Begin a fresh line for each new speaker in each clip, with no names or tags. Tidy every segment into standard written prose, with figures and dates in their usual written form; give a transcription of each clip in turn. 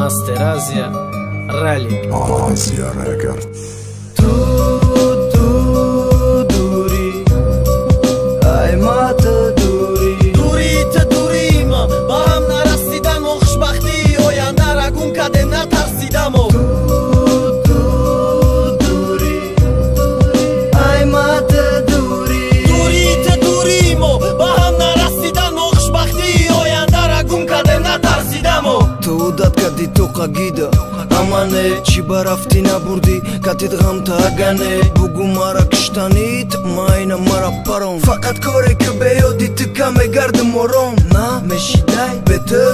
Master Azia Rally
Azia Record.
Tu duri, ay ma të duri.
Duri të durima, baham na rassidamo Khshbahti, oja na ragun kade na tarsidamo.
Tu duri, ay ma të duri.
Duri të durimo, baham na rassidamo Khshbahti, oja na ragun kade na tarsidamo.
Tu dat ka ditu ka gida Amane që baraftina burdi Ka ti të gam të agane Bugu mara kështanit Majna mara paron Fakat kore këbejo ditë ka me gardë moron Na me shidaj betë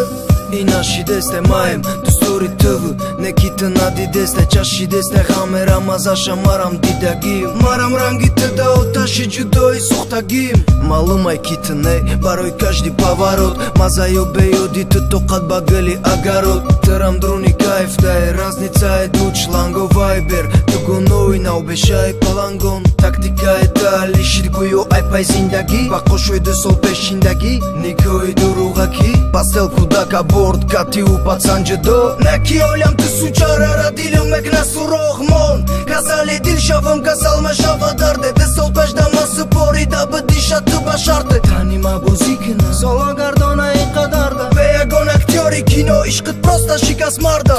Ina shides të majem Të stori të vë Ne kitë na dides të qa shides të kamera Mazasha maram didagim Maram rangi të da o tashi gjudoj suhtagim Malumaj kitë ne Baroj kashdi pavarot Mazajo bejo ditë tokat bagëli agarot Të ramdruni kajf da e raznica e duq Lango viber Të gonoj na u besha e palangon Taktika e dal Ishit kujo aj paj zindagi Pa koshoj dë sol peshindagi Nikoj duruga ki Pastel kuda ka bord Ka ti u pacan gjëdo Ne kjo jam të suqara radilëm me kna suroh mon Ka zale dil shavëm ka sal me shava darde Dhe sol pesh da masë pori da bëdisha të basharte Tani ma buzikina Sola gardona i kadarda Veja gona këtjori kino Ishkët prosta shika smarda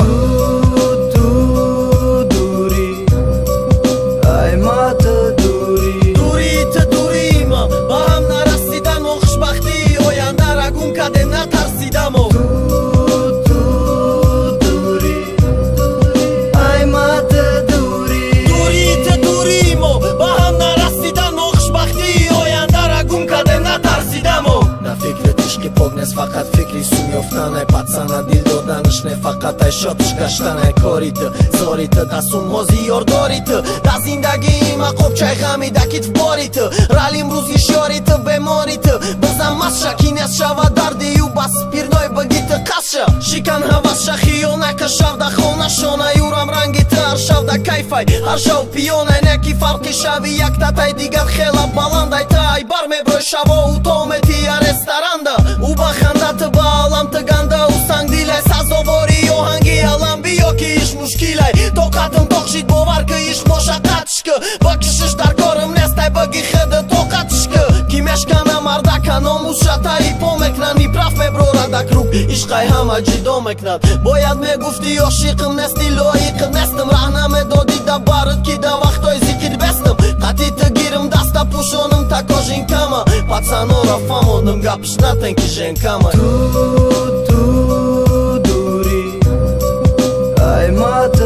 Tu duri Aj ma të duri
Duri të durima, baham na rassidamo Khshbahti, oja na ragun kade na tarsidamo.
Tu duri Aj ma të duri
Duri të durimo, baham na rassidamo Khshbahti, oja na ragun kade na tarsidamo. Na fikre të shke pognes fakat fikri su mjoftane Pacana dildo da nëshne fakat aj shot shka shtane Koritë, zoritë, da sun mozi ordoritë Da zindagi ima kop qaj gami da kit vboritë Ralim ruzi shjoritë, bemoritë Bëza mas shakines shavadardi ju bas pirnoj bëgitë kasha Shikan havas shakhijone këshav da khona shona Juram rangitë arshav da kajfaj Arshav pione ne ki farki shavi jak tataj digat khela balandaj Ta i bar me broj shavo u to me tia restaranda U bakhanda të balam të ganda u sang dilaj Sa zovori jo hangi alam bio ki ish mushkilaj Tokatëm tokshit bovar kë ish mosha katshkë Bë këshish darkorëm nestaj bëgi khedë tokatshkë Ki me shkana mardaka no mushata i po me knan I praf me brora da kruk Ish kaj hama gjido me knat Bojat me gufti jo shikëm ne stilo i kët nestëm Rahna me do dit da barët ki da vaktoj zikit bestëm Kati të girëm dasta pushonëm ta koshin kama Pacanora famodëm nga pëshnaten ki zhen kama
Tu duri Aj ma të